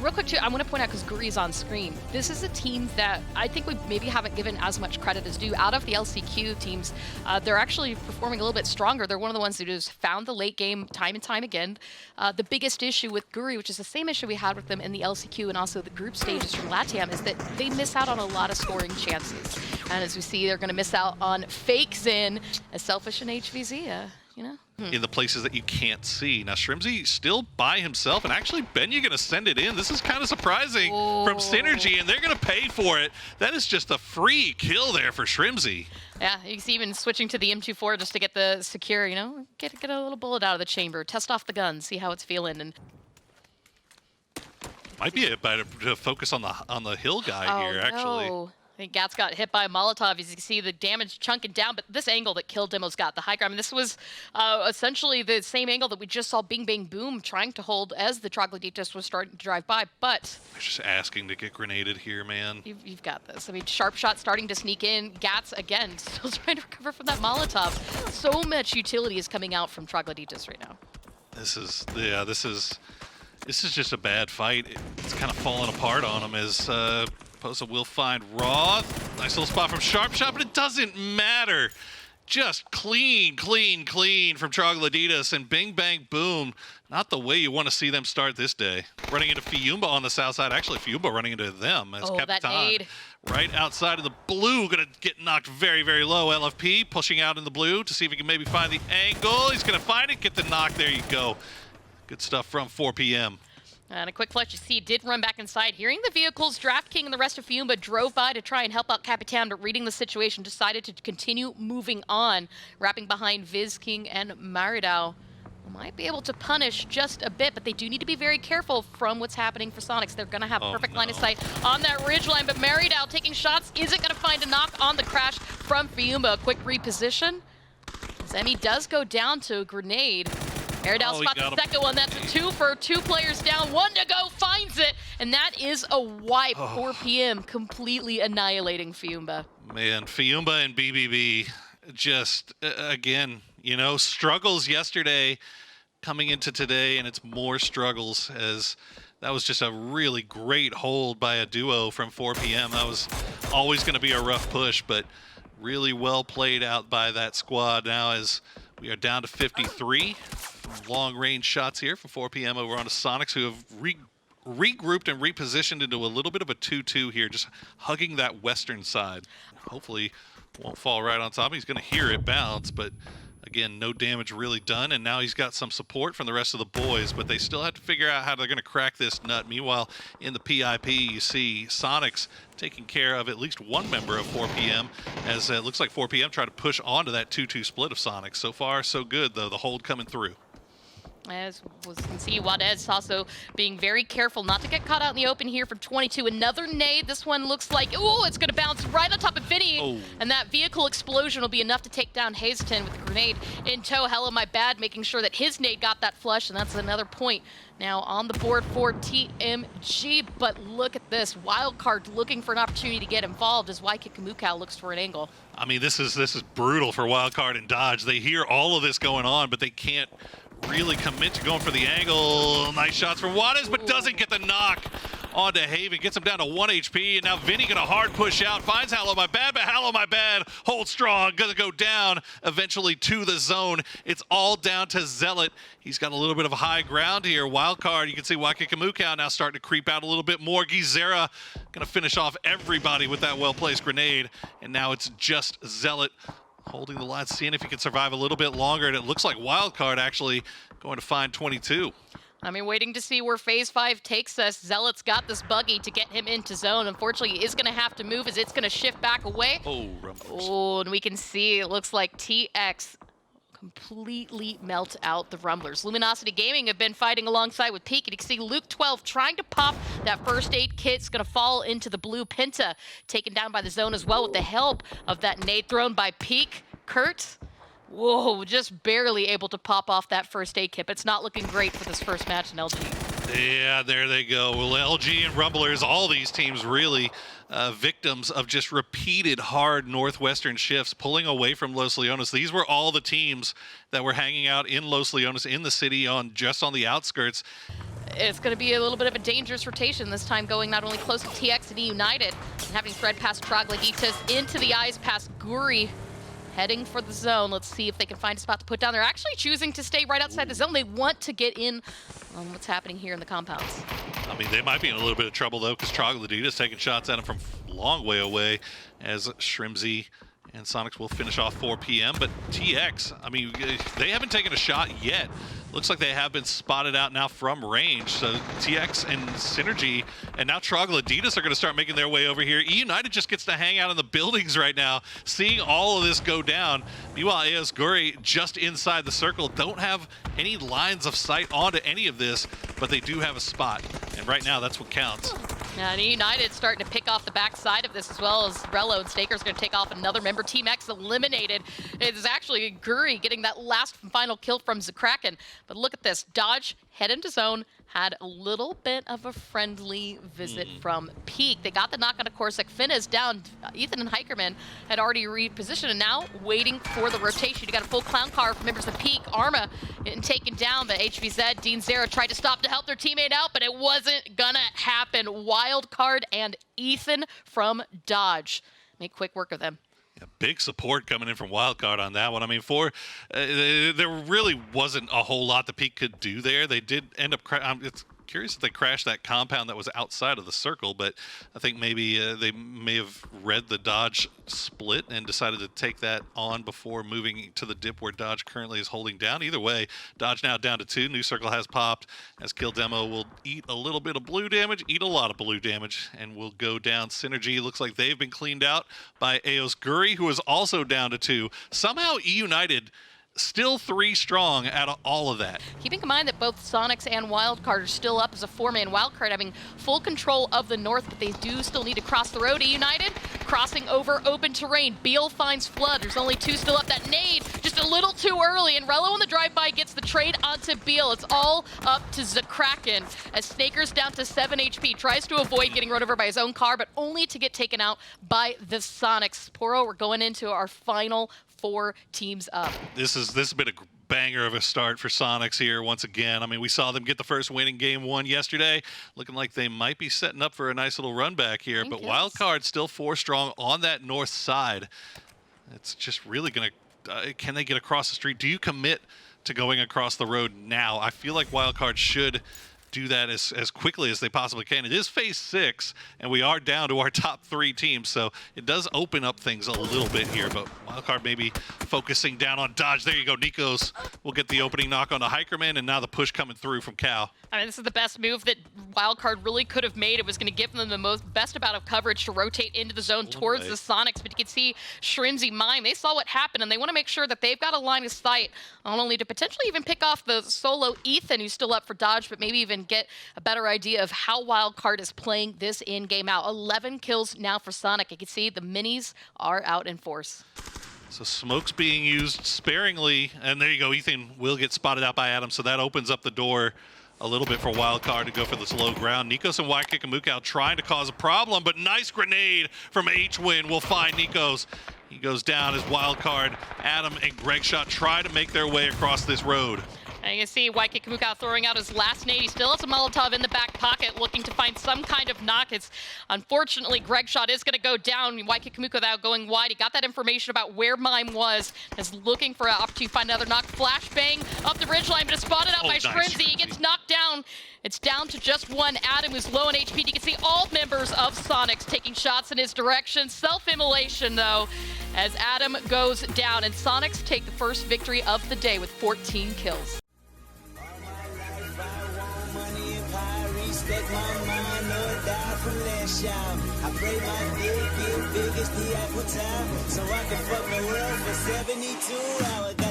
real quick too, I want to point out, because Guri's on screen, this is a team that I think we maybe haven't given as much credit as due. Out of the LCQ teams, they're actually performing a little bit stronger. They're one of the ones who just found the late game time and time again. The biggest issue with Guri, which is the same issue we had with them in the LCQ and also the group stages from LATAM, is that they miss out on a lot of scoring chances. And as we see, they're going to miss out on fakes in as selfish in HVZ, you know? In the places that you can't see. Now, Shrimzy still by himself, and actually, Benya going to send it in. This is kind of surprising from Synergy, and they're going to pay for it. That is just a free kill there for Shrimzy. Yeah, you can see even switching to the M24 just to get the secure, you know, get a little bullet out of the chamber, test off the gun, see how it's feeling. And might be better to focus on the hill guy here, actually. No. I think Gats got hit by a Molotov. As you can see, the damage chunking down, but this angle that killed Demo's got the high ground. I mean, this was essentially the same angle that we just saw Bing Bang Boom trying to hold as the Troglodytes was starting to drive by, but... They're just asking to get grenaded here, man. You've got this. I mean, Sharp Shot starting to sneak in. Gats, again, still trying to recover from that Molotov. So much utility is coming out from Troglodytes right now. This is just a bad fight. It's kind of falling apart on him as... Posa will find Raw. Nice little spot from Sharp Shot, but it doesn't matter. Just clean from Troglodytes, and Bing Bang Boom. Not the way you want to see them start this day. Running into Fiumba on the south side. Actually, Fiumba running into them as Capitan. Right outside of the blue, gonna get knocked very, very low. LFP pushing out in the blue to see if he can maybe find the angle. He's gonna find it, get the knock. There you go. Good stuff from 4 p.m. And a quick flash, you see, did run back inside. Hearing the vehicles, Draft King and the rest of Fiumba drove by to try and help out Capitan, but reading the situation, decided to continue moving on, wrapping behind Viz King and Maridao. Might be able to punish just a bit, but they do need to be very careful from what's happening for Soniqs. They're going to have perfect line of sight on that ridgeline, but Maridao taking shots isn't going to find a knock on the crash from Fiumba. A quick reposition. Zemi does go down to a grenade. Maridao spots the second one. That's a 2 for 2 players down. 1 to go, finds it, and that is a wipe. 4 p.m. completely annihilating Fiumba. Man, Fiumba and BBB just, again, you know, struggles yesterday coming into today, and it's more struggles, as that was just a really great hold by a duo from 4 p.m. That was always going to be a rough push, but really well played out by that squad. Now as we are down to 53 long-range shots here from 4 p.m. over on to Soniqs, who have regrouped and repositioned into a little bit of a 2-2 here, just hugging that western side. Hopefully won't fall right on top. He's going to hear it bounce, but again, no damage really done, and now he's got some support from the rest of the boys, but they still have to figure out how they're going to crack this nut. Meanwhile, in the PIP, you see Soniqs taking care of at least one member of 4 p.m., as it looks like 4 p.m. try to push onto that 2-2 split of Soniqs. So far, so good, though, the hold coming through. As we can see, Wadez also being very careful not to get caught out in the open here from 22. Another nade. This one looks like, oh, it's going to bounce right on top of Vinny. And that vehicle explosion will be enough to take down Hazeton with the grenade in tow. Hella my bad, making sure that his nade got that flush, and that's another point now on the board for TMG. But look at this. Wildcard looking for an opportunity to get involved as Waikiki looks for an angle. I mean, this is brutal for Wildcard and Dodge. They hear all of this going on, but they can't really commit to going for the angle. Nice shots from Juarez, but doesn't get the knock onto Haven. Gets him down to 1 HP, and now Vinny gonna hard push out. Finds Hallow My Bad, but Hallow My Bad holds strong. Gonna go down eventually to the zone. It's all down to Zealot. He's got a little bit of high ground here. Wildcard, you can see Waikiki now starting to creep out a little bit more. Gizera gonna finish off everybody with that well-placed grenade, and now it's just Zealot holding the line, seeing if he can survive a little bit longer, and it looks like Wildcard actually going to find 22. I mean, waiting to see where Phase 5 takes us. Zealot's got this buggy to get him into zone. Unfortunately, he is going to have to move as it's going to shift back away. Oh, Rumblers. Oh, and we can see it looks like TX completely melt out the Rumblers. Luminosity Gaming have been fighting alongside with Peak, and you can see Luke 12 trying to pop that first aid kit. It's going to fall into the blue. Pinta taken down by the zone as well with the help of that nade thrown by Peak. Kurt, whoa, just barely able to pop off that first aid kit. But it's not looking great for this first match in LG. Yeah, there they go. Well, LG and Rumblers, all these teams really victims of just repeated hard Northwestern shifts, pulling away from Los Leones. These were all the teams that were hanging out in Los Leones, in the city, just on the outskirts. It's going to be a little bit of a dangerous rotation this time, going not only close to TX and E United, and having thread past Troglodytes into the eyes past Guri, heading for the zone. Let's see if they can find a spot to put down. They're actually choosing to stay right outside the zone. They want to get in on what's happening here in the compounds. I mean, they might be in a little bit of trouble, though, because Troglodytes taking shots at him from a long way away, as Shrimzy and Soniqs will finish off 4 p.m. But TX, I mean, they haven't taken a shot yet. Looks like they have been spotted out now from range. So TX and Synergy and now Troglodytes are going to start making their way over here. E United just gets to hang out in the buildings right now, seeing all of this go down. Meanwhile, Eos Guri just inside the circle, don't have any lines of sight onto any of this, but they do have a spot. And right now, that's what counts. Yeah, and United starting to pick off the backside of this, as well as Rello and Staker's going to take off another member. Team X eliminated. It is actually Guri getting that last final kill from Zakraken. But look at this. Dodge head into zone, had a little bit of a friendly visit from Peak. They got the knock on a Corsac. Finn is down. Ethan and Hikerman had already repositioned and now waiting for the rotation. You got a full clown car from members of Peak. Arma getting taken down. The HVZ, Dean Zera tried to stop to help their teammate out, but it wasn't gonna happen. Wildcard and Ethan from Dodge make quick work of them. Yeah, big support coming in from Wildcard on that one. I mean, there really wasn't a whole lot the Peak could do there. They did end up it's curious if they crashed that compound that was outside of the circle, but I think maybe they may have read the Dodge split and decided to take that on before moving to the dip where Dodge currently is holding down. Either way, Dodge now down to 2. New circle has popped as Kill Demo will eat a little bit of blue damage, eat a lot of blue damage, and will go down. Synergy looks like they've been cleaned out by Eos Guri, who is also down to 2. Somehow E United still 3 strong out of all of that. Keeping in mind that both Soniqs and Wildcard are still up as a 4-man. Wildcard having full control of the north, but they do still need to cross the road. E United crossing over open terrain. Beal finds Flood. There's only 2 still up. That nade just a little too early, and Rello on the drive-by gets the trade onto Beal. It's all up to Zakraken as Snaker's down to 7 HP. Tries to avoid getting run over by his own car, but only to get taken out by the Soniqs. Poro, we're going into our final 4 teams up. This has been a banger of a start for Soniqs here once again. I mean, we saw them get the first win in game 1 yesterday, looking like they might be setting up for a nice little run back here. But Wildcard still 4 strong on that north side. It's just really going to, can they get across the street? Do you commit to going across the road now? I feel like Wildcard should do that as quickly as they possibly can. It is phase 6, and we are down to our top 3 teams, so it does open up things a little bit here, but Wildcard maybe focusing down on Dodge. There you go. Nikos will get the opening knock on the Hikerman, and now the push coming through from Cal. I mean, this is the best move that Wildcard really could have made. It was going to give them the best amount of coverage to rotate into the zone towards the Soniqs, but you can see Shrimzy Mime. They saw what happened, and they want to make sure that they've got a line of sight, not only to potentially even pick off the solo Ethan, who's still up for Dodge, but maybe even get a better idea of how Wildcard is playing this in-game out. 11 kills now for Sonic. You can see the minis are out in force. So smoke's being used sparingly, and there you go. Ethan will get spotted out by Adam, so that opens up the door a little bit for Wildcard to go for this low ground. Nikos and Waikikimukau trying to cause a problem, but nice grenade from H-Win will find Nikos. He goes down as Wildcard, Adam, and Greg Shot try to make their way across this road. And you can see Waikikimukau throwing out his last nade. He still has a Molotov in the back pocket, looking to find some kind of knock. It's unfortunately, Greg Shot is going to go down. Waikikimukau without going wide. He got that information about where Mime was. Is looking for an opportunity to find another knock. Flashbang up the ridgeline, but it's spotted out by Shrimzy. He gets knocked down. It's down to just 1. Adam, who's low on HP. You can see all members of Soniqs taking shots in his direction. Self-immolation, though, as Adam goes down. And Soniqs take the first victory of the day with 14 kills. Respect my mind, no doubt from last y'all. I pray my dick get big as the Eiffel Tower, so I can fuck the world for 72 hours.